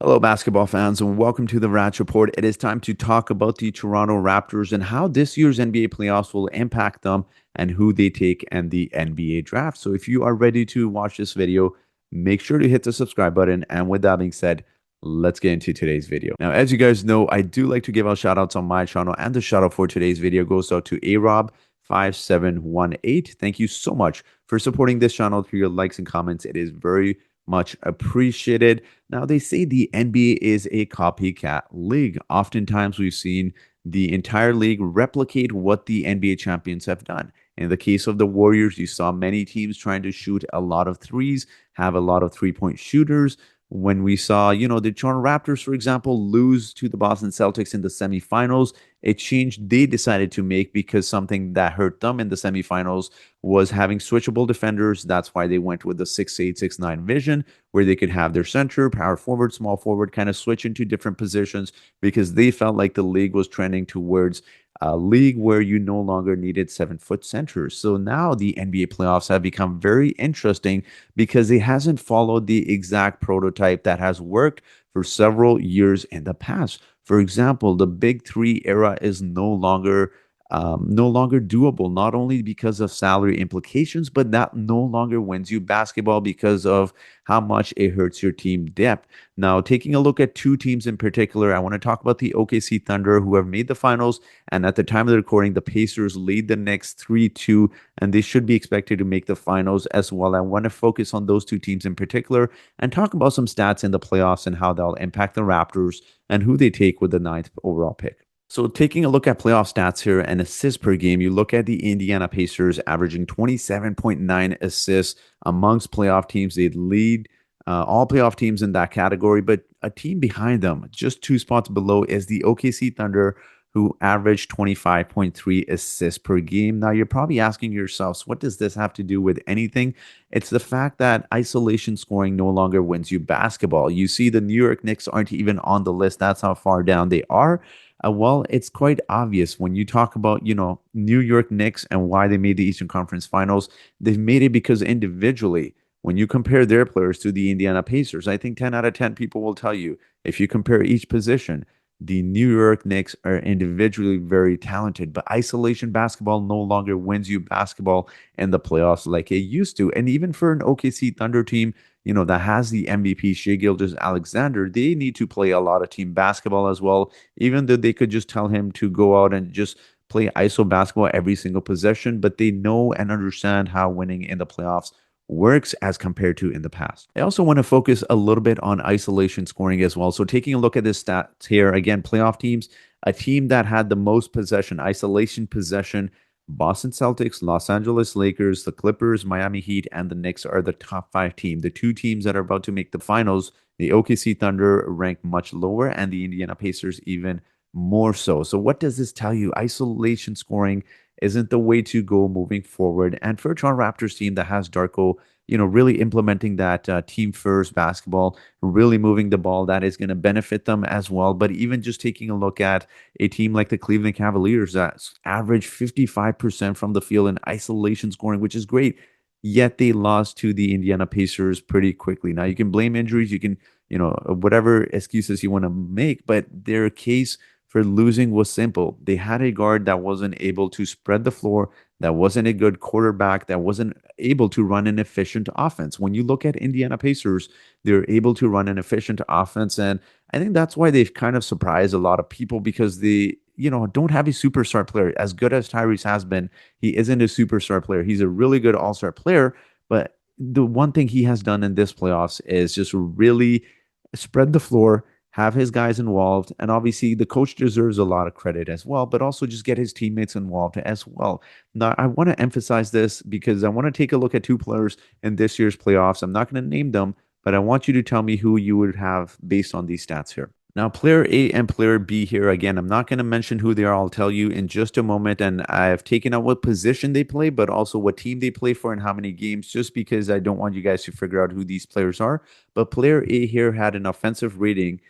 Hello, basketball fans, and welcome to the Rats Report. It is time to talk about the Toronto Raptors and how this year's NBA playoffs will impact them and who they take in the NBA draft. So, if you are ready to watch this video, make sure to hit the subscribe button. And with that being said, let's get into today's video. Now, as you guys know, I do like to give out shout outs on my channel, and the shout out for today's video goes out to ARob5718. Thank you so much for supporting this channel through your likes and comments. It is very much appreciated. Now, they say the NBA is a copycat league. Oftentimes, we've seen the entire league replicate what the NBA champions have done. In the case of the Warriors, you saw many teams trying to shoot a lot of threes, have a lot of three-point shooters. When we saw, the Toronto Raptors, for example, lose to the Boston Celtics in the semifinals, a change they decided to make because something that hurt them in the semifinals was having switchable defenders. That's why they went with the 6'8", 6'9" vision, where they could have their center, power forward, small forward, kind of switch into different positions because they felt like the league was trending towards a league where you no longer needed 7-foot centers. So now the NBA playoffs have become very interesting because it hasn't followed the exact prototype that has worked for several years in the past. For example, the Big Three era is no longer doable, not only because of salary implications, but that no longer wins you basketball because of how much it hurts your team depth. Now, taking a look at two teams in particular, I want to talk about the OKC Thunder, who have made the finals. And at the time of the recording, the Pacers lead the Knicks 3-2, and they should be expected to make the finals as well. I want to focus on those two teams in particular and talk about some stats in the playoffs and how they'll impact the Raptors and who they take with the ninth overall pick. So taking a look at playoff stats here and assists per game, you look at the Indiana Pacers averaging 27.9 assists amongst playoff teams. They lead all playoff teams in that category, but a team behind them, just two spots below, is the OKC Thunder, who averaged 25.3 assists per game. Now, you're probably asking yourselves, what does this have to do with anything? It's the fact that isolation scoring no longer wins you basketball. You see, the New York Knicks aren't even on the list. That's how far down they are. Well, it's quite obvious when you talk about, New York Knicks and why they made the Eastern Conference Finals. They've made it because individually, when you compare their players to the Indiana Pacers, I think 10 out of 10 people will tell you if you compare each position, the New York Knicks are individually very talented, but isolation basketball no longer wins you basketball in the playoffs like it used to. And even for an OKC Thunder team, that has the MVP, Shai Gilgeous-Alexander, they need to play a lot of team basketball as well, even though they could just tell him to go out and just play ISO basketball every single possession, but they know and understand how winning in the playoffs works as compared to in the past. I also want to focus a little bit on isolation scoring as well. So taking a look at this stats here, again, playoff teams, a team that had the most possession, isolation possession, Boston Celtics, Los Angeles Lakers, the Clippers, Miami Heat, and the Knicks are the top five team. The two teams that are about to make the finals, the OKC Thunder ranked much lower, and the Indiana Pacers even more so. So what does this tell you? Isolation scoring isn't the way to go moving forward. And for a Toronto Raptors team that has Darko, really implementing that team first basketball, really moving the ball, that is going to benefit them as well. But even just taking a look at a team like the Cleveland Cavaliers that average 55% from the field in isolation scoring, which is great. Yet they lost to the Indiana Pacers pretty quickly. Now you can blame injuries, you can, whatever excuses you want to make, but their case for losing was simple. They had a guard that wasn't able to spread the floor, that wasn't a good quarterback, that wasn't able to run an efficient offense. When you look at Indiana Pacers, they're able to run an efficient offense. And I think that's why they've kind of surprised a lot of people because they, don't have a superstar player. As good as Tyrese has been, he isn't a superstar player. He's a really good all-star player. But the one thing he has done in this playoffs is just really spread the floor, have his guys involved, and obviously the coach deserves a lot of credit as well, but also just get his teammates involved as well. Now, I want to emphasize this because I want to take a look at two players in this year's playoffs. I'm not going to name them, but I want you to tell me who you would have based on these stats here. Now, player A and player B here, again, I'm not going to mention who they are. I'll tell you in just a moment. And I've taken out what position they play, but also what team they play for and how many games, just because I don't want you guys to figure out who these players are. But player A here had an offensive rating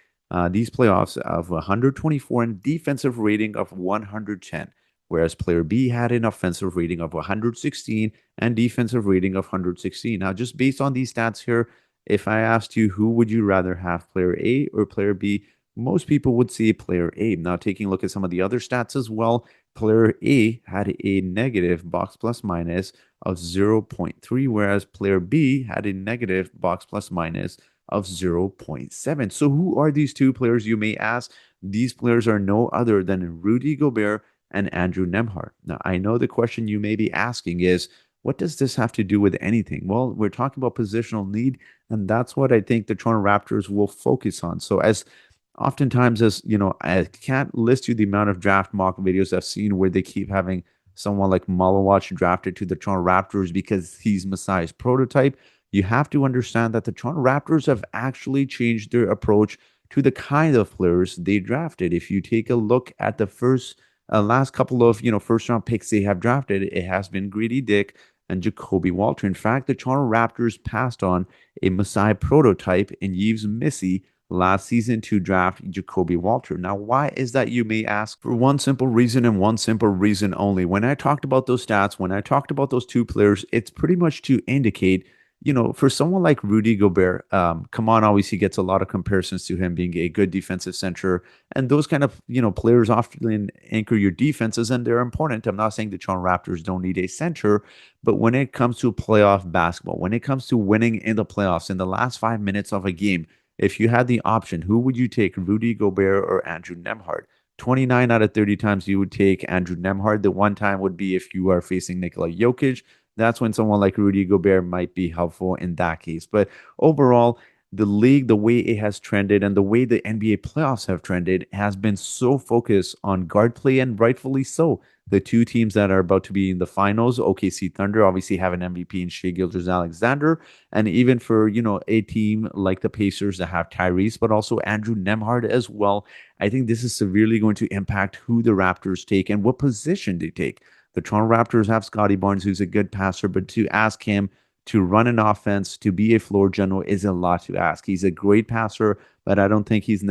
these playoffs of 124 and defensive rating of 110, whereas player B had an offensive rating of 116 and defensive rating of 116. Now, just based on these stats here, If I asked you who would you rather have, player A or player B, most people would say player A. Now, taking a look at some of the other stats as well, player A had a negative box plus minus of 0.3, whereas player B had a negative box plus minus of 0.7. So, who are these two players, you may ask? These players are no other than Rudy Gobert and Andrew Nemhard. Now, I know the question you may be asking is, what does this have to do with anything? Well, we're talking about positional need, and that's what I think the Toronto Raptors will focus on. So, as oftentimes, as you know, I can't list you the amount of draft mock videos I've seen where they keep having someone like Malawach drafted to the Toronto Raptors because he's Masai's prototype. You have to understand that the Toronto Raptors have actually changed their approach to the kind of players they drafted. If you take a look at the last couple of first round picks they have drafted, it has been Greedy Dick and Jacoby Walter. In fact, the Toronto Raptors passed on a Masai prototype in Yves Missy last season to draft Jacoby Walter. Now, why is that, you may ask? For one simple reason and one simple reason only. When I talked about those stats, when I talked about those two players, it's pretty much to indicate, for someone like Rudy Gobert, come on, obviously gets a lot of comparisons to him being a good defensive center. And those kind of, players often anchor your defenses, and they're important. I'm not saying the Toronto Raptors don't need a center, but when it comes to playoff basketball, when it comes to winning in the playoffs in the last 5 minutes of a game, if you had the option, who would you take, Rudy Gobert or Andrew Nemhard? 29 out of 30 times you would take Andrew Nemhard. The one time would be if you are facing Nikola Jokic. That's when someone like Rudy Gobert might be helpful in that case. But overall, the league, the way it has trended and the way the NBA playoffs have trended has been so focused on guard play, and rightfully so. The two teams that are about to be in the finals, OKC Thunder, obviously have an MVP in Shai Gilgeous-Alexander, and even for a team like the Pacers that have Tyrese, but also Andrew Nemhard as well. I think this is severely going to impact who the Raptors take and what position they take. The Toronto Raptors have Scotty Barnes, who's a good passer, but to ask him to run an offense, to be a floor general, is a lot to ask. He's a great passer, but I don't think he's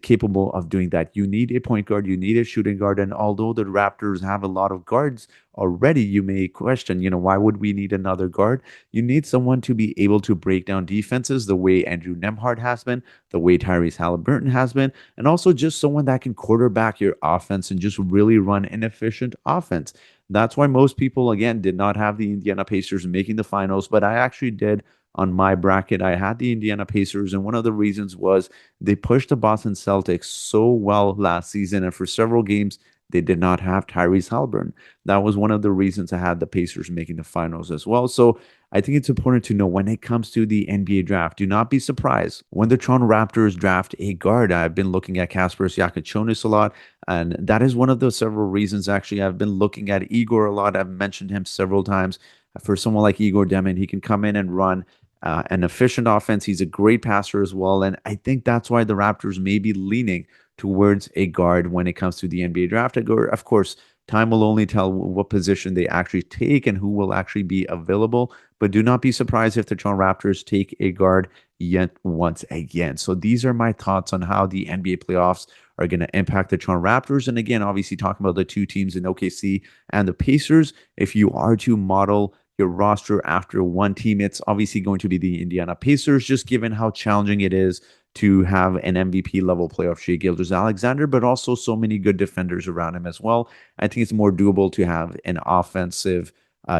capable of doing that. You need a point guard, you need a shooting guard, and although the Raptors have a lot of guards already, you may question, why would we need another guard? You need someone to be able to break down defenses the way Andrew Nemhard has been, the way Tyrese Halliburton has been, and also just someone that can quarterback your offense and just really run an efficient offense. That's why most people, again, did not have the Indiana Pacers making the finals, but I actually did on my bracket. I had the Indiana Pacers, and one of the reasons was they pushed the Boston Celtics so well last season, and for several games, they did not have Tyrese Halliburton. That was one of the reasons I had the Pacers making the finals as well. So I think it's important to know when it comes to the NBA draft, do not be surprised when the Toronto Raptors draft a guard. I've been looking at Kasparas Yakachonis a lot, and that is one of the several reasons. Actually, I've been looking at Igor a lot. I've mentioned him several times. For someone like Igor Demin, he can come in and run an efficient offense. He's a great passer as well. And I think that's why the Raptors may be leaning towards a guard when it comes to the NBA draft. Of course, time will only tell what position they actually take and who will actually be available. But do not be surprised if the Toronto Raptors take a guard yet once again. So these are my thoughts on how the NBA playoffs are going to impact the Toronto Raptors. And again, obviously talking about the two teams in OKC and the Pacers, if you are to model your roster after one team, it's obviously going to be the Indiana Pacers, just given how challenging it is to have an MVP level playoff Shai Gilgeous-Alexander, but also so many good defenders around him as well. I think it's more doable to have an offensive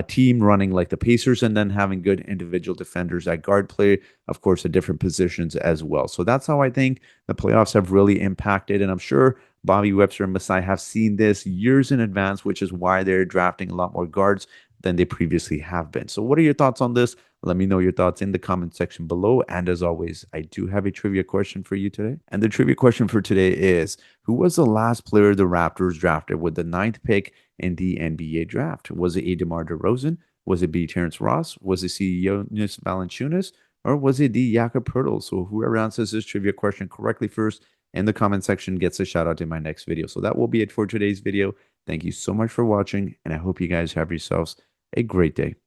team running like the Pacers, and then having good individual defenders at guard play, of course, at different positions as well. So that's how I think the playoffs have really impacted. And I'm sure Bobby Webster and Masai have seen this years in advance, which is why they're drafting a lot more guards than they previously have been. So, what are your thoughts on this? Let me know your thoughts in the comment section below. And as always, I do have a trivia question for you today. And the trivia question for today is, who was the last player the Raptors drafted with the ninth pick in the NBA draft? Was it A. DeMar DeRozan? Was it B. Terrence Ross? Was it C. Jonas Valanciunas? Or was it D. Jakob Poeltl? So whoever answers this trivia question correctly first in the comment section gets a shout out in my next video. So that will be it for today's video. Thank you so much for watching, and I hope you guys have yourselves a great day.